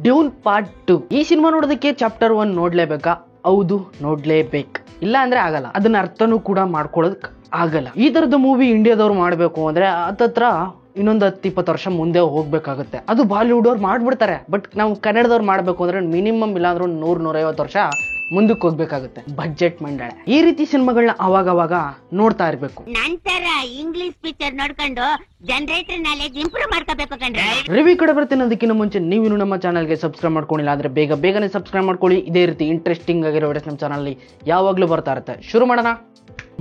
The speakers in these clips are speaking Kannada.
ಡ್ಯೂನ್ ಪಾರ್ಟ್ 2 ಈ ಸಿನಿಮಾ ನೋಡೋದಕ್ಕೆ ಚಾಪ್ಟರ್ 1 ನೋಡ್ಲೇಬೇಕಾ? ಹೌದು, ನೋಡ್ಲೇಬೇಕು. ಇಲ್ಲ ಅಂದ್ರೆ ಆಗಲ್ಲ. ಅದನ್ನ ಅರ್ಥನೂ ಕೂಡ ಮಾಡ್ಕೊಳ್ಳೋದಕ್ ಆಗಲ್ಲ. ಈ ತರದ ಮೂವಿ ಇಂಡಿಯಾದವ್ರು ಮಾಡ್ಬೇಕು ಅಂದ್ರೆ ಹತ್ತತ್ರ ಇನ್ನೊಂದು 10-20 ವರ್ಷ ಮುಂದೆ ಹೋಗ್ಬೇಕಾಗುತ್ತೆ. ಅದು ಬಾಲಿವುಡ್ ಅವ್ರು ಮಾಡ್ಬಿಡ್ತಾರೆ. ಬಟ್ ನಾವು ಕನ್ನಡದವ್ರು ಮಾಡ್ಬೇಕು ಅಂದ್ರೆ ಮಿನಿಮಮ್ ಇಲ್ಲಾಂದ್ರೂ 100-150 ವರ್ಷ ಮುಂದಕ್ಕೆ ಹೋಗ್ಬೇಕಾಗುತ್ತೆ. ಬಡ್ಜೆಟ್ ಮಂಡಳ ಈ ರೀತಿ ಸಿನಿಮಾಗಳನ್ನ ಅವಾಗ ನೋಡ್ತಾ ಇರ್ಬೇಕು. ನಂತರ ಇಂಗ್ಲಿಷ್ ಪಿಕ್ಚರ್ ನೋಡ್ಕೊಂಡು ಜನರೇಟರ್ ನಾಲೆಜ್ ಇಂಪ್ರೂವ್ ಮಾಡ್ಕೋಬೇಕು ಕಣ್ರಿ. ರಿವ್ಯೂ ಕಡೆ ಬರ್ತೀನಿ. ಅದಕ್ಕಿಂತ ಮುಂಚೆ ನೀವು ನಮ್ಮ ಚಾನಲ್ಗೆ ಸಬ್ಸ್ಕ್ರೈಬ್ ಮಾಡ್ಕೊಂಡಿಲ್ಲ ಅಂದ್ರೆ ಬೇಗನೆ ಸಬ್ಸ್ಕ್ರೈಬ್ ಮಾಡ್ಕೊಳ್ಳಿ. ಇದೇ ರೀತಿ ಇಂಟ್ರೆಸ್ಟಿಂಗ್ ಆಗಿರೋ ವಿಡಿಯೋಸ್ ನಮ್ಮ ಚಾನಲ್ ಯಾವಾಗ್ಲೂ ಬರ್ತಾ ಇರುತ್ತೆ. ಶುರು ಮಾಡೋಣ.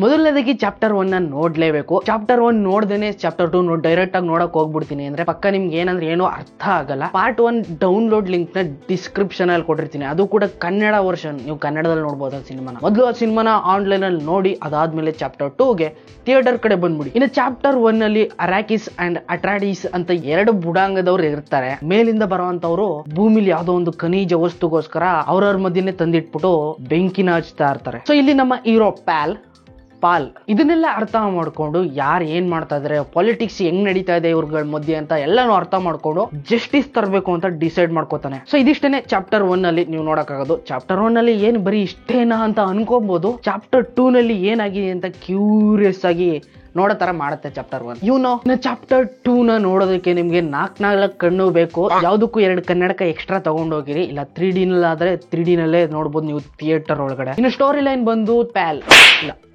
ಮೊದಲನೇದಾಗಿ ಚಾಪ್ಟರ್ 1 ನೋಡ್ಲೇಬೇಕು. ಚಾಪ್ಟರ್ 1 ನೋಡ್ದೇನೆ ಚಾಪ್ಟರ್ 2 ಡೈರೆಕ್ಟ್ ಆಗಿ ನೋಡಕ್ ಹೋಗ್ಬಿಡ್ತೀನಿ ಅಂದ್ರೆ ಪಕ್ಕ ನಿಮ್ಗೆ ಏನಂದ್ರೆ ಏನೋ ಅರ್ಥ ಆಗಲ್ಲ. ಪಾರ್ಟ್ 1 ಡೌನ್ಲೋಡ್ ಲಿಂಕ್ ನ ಡಿಸ್ಕ್ರಿಪ್ಷನ್ ಅಲ್ಲಿ ಕೊಟ್ಟಿರ್ತೀನಿ. ಅದು ಕೂಡ ಕನ್ನಡ ವರ್ಷನ್, ನೀವು ಕನ್ನಡದಲ್ಲಿ ನೋಡ್ಬೋದು ಆ ಸಿನಿಮಾನ. ಮೊದಲು ಆ ಸಿನಿಮಾನ ಆನ್ಲೈನ್ ಅಲ್ಲಿ ನೋಡಿ, ಅದಾದ್ಮೇಲೆ ಚಾಪ್ಟರ್ 2ಗೆ ಥಿಯೇಟರ್ ಕಡೆ ಬಂದ್ಬಿಡಿ. ಇನ್ನು ಚಾಪ್ಟರ್ 1 ಅಲ್ಲಿ ಅರಾಕಿಸ್ ಅಂಡ್ ಅಟ್ರಾಡಿಸ್ ಅಂತ 2 ಬುಡಾಂಗದವ್ರು ಇರ್ತಾರೆ. ಮೇಲಿಂದ ಬರುವಂತವ್ರು ಭೂಮಿಲಿ ಯಾವ್ದೋ ಒಂದು ಖನಿಜ ವಸ್ತುಗೋಸ್ಕರ ಅವ್ರವ್ರ ಮಧ್ಯೆ ತಂದಿಟ್ಬಿಟ್ಟು ಬೆಂಕಿನ ಹಚ್ತಾ ಇರ್ತಾರೆ. ಸೊ ಇಲ್ಲಿ ನಮ್ಮ ಹೀರೋ ಪಾಲ್ ಇದನ್ನೆಲ್ಲ ಅರ್ಥ ಮಾಡ್ಕೊಂಡು ಯಾರು ಏನ್ ಮಾಡ್ತಾ ಇದಾರೆ, ಪಾಲಿಟಿಕ್ಸ್ ಹೆಂಗ್ ನಡೀತಾ ಇದೆ ಇವ್ರಗಳ ಮಧ್ಯೆ ಅಂತ ಎಲ್ಲಾನು ಅರ್ಥ ಮಾಡ್ಕೊಂಡು ಜಸ್ಟಿಸ್ ತರಬೇಕು ಅಂತ ಡಿಸೈಡ್ ಮಾಡ್ಕೋತಾನೆ. ಸೊ ಇದಿಷ್ಟೇನೆ ಚಾಪ್ಟರ್ 1 ಅಲ್ಲಿ ನೀವು ನೋಡಕ್ಕಾಗೋದು. ಚಾಪ್ಟರ್ 1 ಅಲ್ಲಿ ಏನ್ ಬರೀ ಇಷ್ಟೇನಾ ಅಂತ ಅನ್ಕೋಬಹುದು. ಚಾಪ್ಟರ್ 2 ನಲ್ಲಿ ಏನಾಗಿದೆ ಅಂತ ಕ್ಯೂರಿಯಸ್ ಆಗಿ ನೋಡೋ ತರ ಮಾಡುತ್ತೆ ಚಾಪ್ಟರ್ 1. ಇನ್ನು ಚಾಪ್ಟರ್ 2 ನ ನೋಡೋದಕ್ಕೆ ನಿಮ್ಗೆ 4 ಕಣ್ಣು ಬೇಕು. ಯಾವ್ದಕ್ಕೂ 2 ಕನ್ನಡಕ ಎಕ್ಸ್ಟ್ರಾ ತಗೊಂಡೋಗಿರಿ. ಇಲ್ಲ 3D ನಲ್ಲಾದ್ರೆ 3D ನಲ್ಲೇ ನೋಡ್ಬೋದು ನೀವು ಥಿಯೇಟರ್ ಒಳಗಡೆ. ಇನ್ನು ಸ್ಟೋರಿ ಲೈನ್ ಬಂದು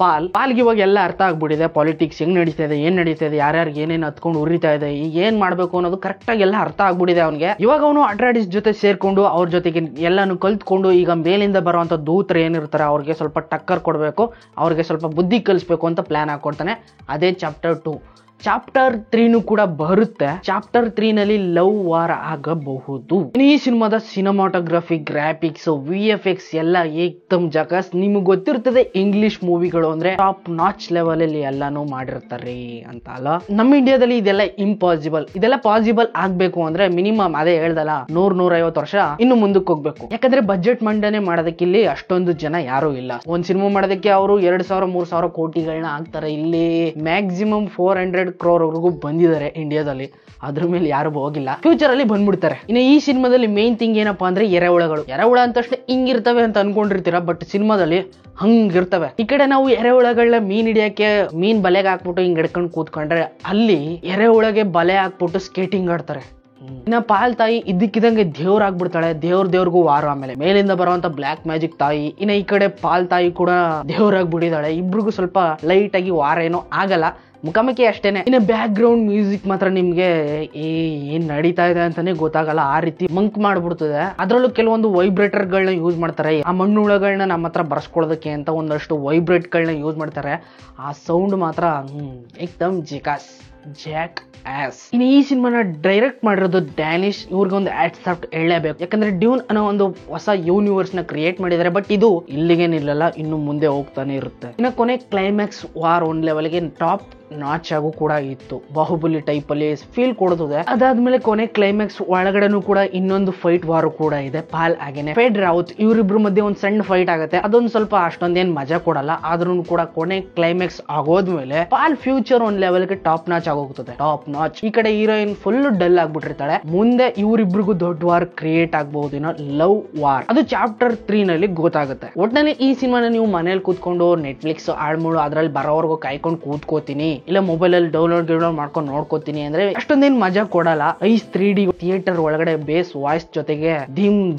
ಪಾಲ್ಗೆ ಇವಾಗ ಎಲ್ಲ ಅರ್ಥ ಆಗ್ಬಿಟ್ಟಿದೆ. ಪಾಲಿಟಿಕ್ಸ್ ಹೆಂಗ್ ನಡೀತಾ ಇದೆ, ಏನ್ ನಡೀತಾ ಇದೆ, ಯಾರ್ಯಾರಿಗೆ ಏನೇನು ಹತ್ಕೊಂಡು ಉರಿತಾ ಇದೆ, ಈಗ ಏನ್ ಮಾಡ್ಬೇಕು ಅನ್ನೋದು ಕರೆಕ್ಟ್ ಆಗಿ ಎಲ್ಲ ಅರ್ಥ ಆಗ್ಬಿಟ್ಟಿದೆ ಅವನಿಗೆ. ಇವಾಗ ಅವನು ಅಟ್ರಾಡಿಸ್ ಜೊತೆ ಸೇರ್ಕೊಂಡು ಅವ್ರ ಜೊತೆಗೆ ಎಲ್ಲಾನು ಕಲ್ತ್ಕೊಂಡು ಈಗ ಮೇಲಿಂದ ಬರುವಂತ ದೂತರು ಏನಿರ್ತಾರೆ ಅವ್ರಿಗೆ ಸ್ವಲ್ಪ ಟಕ್ಕರ್ ಕೊಡ್ಬೇಕು, ಅವ್ರಿಗೆ ಸ್ವಲ್ಪ ಬುದ್ಧಿ ಕಲಿಸ್ಬೇಕು ಅಂತ ಪ್ಲಾನ್ ಹಾಕೊಡ್ತಾನೆ. ಅದೇ ಚಾಪ್ಟರ್ 2. ಚಾಪ್ಟರ್ 3 ಕೂಡ ಬರುತ್ತೆ. ಚಾಪ್ಟರ್ 3 ನಲ್ಲಿ ಲವ್ ವಾರ್ ಆಗಬಹುದು. ಈ ಸಿನಿಮಾದ ಸಿನಿಮಾಟೋಗ್ರಫಿ, ಗ್ರಾಫಿಕ್ಸ್, VFX ಎಲ್ಲ ಏಕ್ದಮ್ ಜಕಾಸ್. ನಿಮ್ಗೆ ಗೊತ್ತಿರ್ತದೆ ಇಂಗ್ಲಿಷ್ ಮೂವಿಗಳು ಅಂದ್ರೆ ಟಾಪ್ ನಾಚ್ ಲೆವೆಲ್ ಅಲ್ಲಿ ಎಲ್ಲಾನು ಮಾಡಿರ್ತಾರೆ ಅಂತ ಅಲ್ಲ. ನಮ್ಮ ಇಂಡಿಯಾದಲ್ಲಿ ಇದೆಲ್ಲ ಇಂಪಾಸಿಬಲ್. ಇದೆಲ್ಲ ಪಾಸಿಬಲ್ ಆಗ್ಬೇಕು ಅಂದ್ರೆ ಮಿನಿಮಮ್ ಅದೇ ಹೇಳ್ದಲ್ಲ 100-150 ವರ್ಷ ಇನ್ನು ಮುಂದಕ್ಕೆ ಹೋಗ್ಬೇಕು. ಯಾಕಂದ್ರೆ ಬಜೆಟ್ ಮಂಡನೆ ಮಾಡೋದಕ್ಕೆ ಇಲ್ಲಿ ಅಷ್ಟೊಂದು ಜನ ಯಾರು ಇಲ್ಲ. ಒಂದ್ ಸಿನಿಮಾ ಮಾಡೋದಕ್ಕೆ ಅವರು 2,000-3,000 ಕೋಟಿಗಳನ್ನ ಹಾಕ್ತಾರೆ. ಇಲ್ಲಿ ಮ್ಯಾಕ್ಸಿಮಮ್ 400 crore ವರೆಗೂ ಬಂದಿದ್ದಾರೆ ಇಂಡಿಯಾದಲ್ಲಿ. ಅದ್ರ ಮೇಲೆ ಯಾರು ಹೋಗಿಲ್ಲ. ಫ್ಯೂಚರ್ ಅಲ್ಲಿ ಬಂದ್ಬಿಡ್ತಾರೆ. ಇನ್ನು ಈ ಸಿನಿಮಾದಲ್ಲಿ ಮೇನ್ ಥಿಂಗ್ ಏನಪ್ಪಾ ಅಂದ್ರೆ ಎರೆಹುಳ ಅಂತ ಅಷ್ಟೇ ಹಿಂಗಿರ್ತವೆ ಅಂತ ಅನ್ಕೊಂಡಿರ್ತೀರಾ, ಬಟ್ ಸಿನಿಮಾದಲ್ಲಿ ಹಂಗಿರ್ತವೆ. ಈ ಕಡೆ ನಾವು ಎರೆಹುಳಗಳನ್ನ ಮೀನ್ ಹಿಡಿಯಕ್ಕೆ ಮೀನ್ ಬಲೆಗೆ ಹಾಕ್ಬಿಟ್ಟು ಹಿಂಗ್ ಹಿಡ್ಕೊಂಡು ಕೂತ್ಕೊಂಡ್ರೆ, ಅಲ್ಲಿ ಎರೆಹುಳಗೆ ಬಲೆ ಹಾಕ್ಬಿಟ್ಟು ಸ್ಕೇಟಿಂಗ್ ಆಡ್ತಾರೆ. ಇನ್ನ ಪಾಲ್ ತಾಯಿ ಇದ್ದಕ್ಕಿದಂಗೆ ದೇವ್ರಾಗ್ಬಿಡ್ತಾಳೆ. ದೇವ್ರಿಗೂ ವಾರ. ಆಮೇಲೆ ಮೇಲಿಂದ ಬರುವಂತ ಬ್ಲಾಕ್ ಮ್ಯಾಜಿಕ್ ತಾಯಿ. ಇನ್ನ ಈ ಕಡೆ ಪಾಲ್ ತಾಯಿ ಕೂಡ ದೇವ್ರಾಗ್ಬಿಟ್ಟಿದ್ದಾಳೆ. ಇಬ್ರಿಗೂ ಸ್ವಲ್ಪ ಲೈಟ್ ಆಗಿ ವಾರ ಏನೋ ಆಗಲ್ಲ, ಮುಖಾಮುಖಿ ಅಷ್ಟೇನೆ. ಇನ್ನು ಬ್ಯಾಕ್ ಗ್ರೌಂಡ್ ಮ್ಯೂಸಿಕ್ ಮಾತ್ರ ನಿಮ್ಗೆ ಏನ್ ನಡೀತಾ ಇದೆ ಅಂತಾನೆ ಗೊತ್ತಾಗಲ್ಲ. ಆ ರೀತಿ ಮಂಕ್ ಮಾಡ್ಬಿಡ್ತದೆ. ಅದ್ರಲ್ಲೂ ಕೆಲವೊಂದು ವೈಬ್ರೇಟರ್ ಗಳನ್ನ ಯೂಸ್ ಮಾಡ್ತಾರೆ. ಆ ಮಣ್ಣುಳಗಳನ್ನ ನಮ್ಮ ಹತ್ರ ಬರ್ಸ್ಕೊಳ್ಳೋದಕ್ಕೆ ಅಂತ ಒಂದಷ್ಟು ವೈಬ್ರೇಟ್ ಗಳನ್ನ ಯೂಸ್ ಮಾಡ್ತಾರೆ. ಆ ಸೌಂಡ್ ಮಾತ್ರ ಏಕ್ದಮ್ ಜಾಕ್ ಆಸ್. ಇನ್ನು ಈ ಸಿನಿಮಾನ ಡೈರೆಕ್ಟ್ ಮಾಡಿರೋದು ಡ್ಯಾನಿಶ್. ಇವ್ರಿಗೊಂದು ಆಟ್ಸಾಫ್ಟ್ ಹೇಳಲೇಬೇಕು. ಯಾಕಂದ್ರೆ ಡ್ಯೂನ್ ಅನ್ನೋ ಒಂದು ಹೊಸ ಯೂನಿವರ್ಸ್ ನ ಕ್ರಿಯೇಟ್ ಮಾಡಿದ್ದಾರೆ. ಬಟ್ ಇದು ಇಲ್ಲಿಗೆ ನಿಲ್ಲಲ್ಲ, ಇನ್ನು ಮುಂದೆ ಹೋಗ್ತಾನೆ ಇರುತ್ತೆ. ಇನ್ನು ಕೊನೆ ಕ್ಲೈಮ್ಯಾಕ್ಸ್ ವಾರ್ 1 ಲೆವೆಲ್ಗೆ ಟಾಪ್ ನಾಚ್ ಆಗು ಕೂಡ ಇತ್ತು. ಬಾಹುಬಲಿ ಟೈಪ್ ಅಲ್ಲಿ ಫೀಲ್ ಕೊಡುತ್ತದೆ. ಅದಾದ್ಮೇಲೆ ಕೊನೆ ಕ್ಲೈಮ್ಯಾಕ್ಸ್ ಒಳಗಡೆನೂ ಕೂಡ ಇನ್ನೊಂದು ಫೈಟ್ ವಾರ್ ಕೂಡ ಇದೆ. ಪಾಲ್ ಹಾಗೇನೆ ಫೇಡ್ ರಾವತ್ ಇವರಿಬ್ರು ಮಧ್ಯೆ ಒಂದು ಸಣ್ಣ ಫೈಟ್ ಆಗುತ್ತೆ. ಅದೊಂದು ಸ್ವಲ್ಪ ಅಷ್ಟೊಂದೇನ್ ಮಜಾ ಕೊಡಲ್ಲ. ಆದ್ರೂ ಕೂಡ ಕೊನೆ ಕ್ಲೈಮ್ಯಾಕ್ಸ್ ಆಗೋದ್ಮೇಲೆ ಪಾಲ್ ಫ್ಯೂಚರ್ 1 ಲೆವೆಲ್ಗೆ ಟಾಪ್ ನಾಚ್ ಆಗೋಗ್ತದೆ. Top notch. ಈ ಕಡೆ ಹೀರೋಯಿನ್ ಫುಲ್ ಡಲ್ ಆಗ್ಬಿಟ್ಟಿರ್ತಾಳೆ. ಮುಂದೆ ಇವರಿಬ್ರಿಗೂ ದೊಡ್ಡ ವಾರ್ ಕ್ರಿಯೇಟ್ ಆಗಬಹುದು. ಲವ್ ವಾರ್ ಅದು ಚಾಪ್ಟರ್ 3 ನಲ್ಲಿ ಗೊತ್ತಾಗುತ್ತೆ. ಒಟ್ಟಿನಲ್ಲಿ ಈ ಸಿನಿಮಾನ ನೀವು ಮನೇಲಿ ಕೂತ್ಕೊಂಡು ನೆಟ್ಫ್ಲಿಕ್ಸ್ ಆಳ್ಮೂಳು ಅದ್ರಲ್ಲಿ ಬರೋವರೆಗೂ ಕಾಯ್ಕೊಂಡು ಕೂತ್ಕೋತೀನಿ, ಇಲ್ಲ ಮೊಬೈಲ್ ಅಲ್ಲಿ ಡೌನ್ಲೋಡ್ ಮಾಡ್ಕೊಂಡು ನೋಡ್ಕೋತೀನಿ ಅಂದ್ರೆ ಅಷ್ಟೊಂದೇನ್ ಮಜಾ ಕೊಡಲ್ಲ. 3D ಥಿಯೇಟರ್ ಒಳಗಡೆ ಬೇಸ್ ವಾಯ್ಸ್ ಜೊತೆಗೆ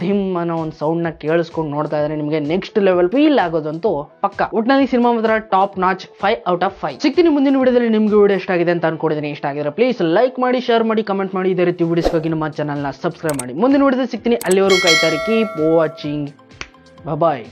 ಧಿಮ್ ಅನ್ನೋ ಒಂದು ಸೌಂಡ್ ನ ಕೇಳಿಸ್ಕೊಂಡು ನೋಡ್ತಾ ಇದ್ರೆ ನಿಮ್ಗೆ ನೆಕ್ಸ್ಟ್ ಲೆವೆಲ್ ಫೀಲ್ ಆಗೋದಂತೂ ಪಕ್ಕ. ಒಟ್ಟಿನಲ್ಲಿ ಸಿನಿಮಾ ಮಾತ್ರ ಟಾಪ್ ನಾಚ್. 5/5 ಸಿಗ್ತೀನಿ ಮುಂದಿನ ವಿಡಿಯೋದಲ್ಲಿ. ನಿಮ್ಗೆ ವಿಡಿಯೋ ಇಷ್ಟ ಆಗಿದೆ ಅಂತ ಅನ್ಕೊಂಡಿದ್ದೀನಿ. ಇಷ್ಟ ಆಗಿದ್ರೆ ಪ್ಲೀಸ್ ಲೈಕ್ ಮಾಡಿ, ಶೇರ್ ಮಾಡಿ, ಕಮೆಂಟ್ ಮಾಡಿ. ಇದೇ ರೀತಿ ವಿಡಿಯೋಸ್ಗಾಗಿ ನಮ್ಮ ಚಾನಲ್ ನ ಸಬ್ಸ್ಕ್ರೈಬ್ ಮಾಡಿ. ಮುಂದಿನ ವಿಡಿಯೋದಲ್ಲಿ ಸಿಗ್ತೀನಿ. ಅಲ್ಲಿವರೆಗೂ ಕಾಯ್ತಾರೆ. Keep watching. ಬಾಯ್.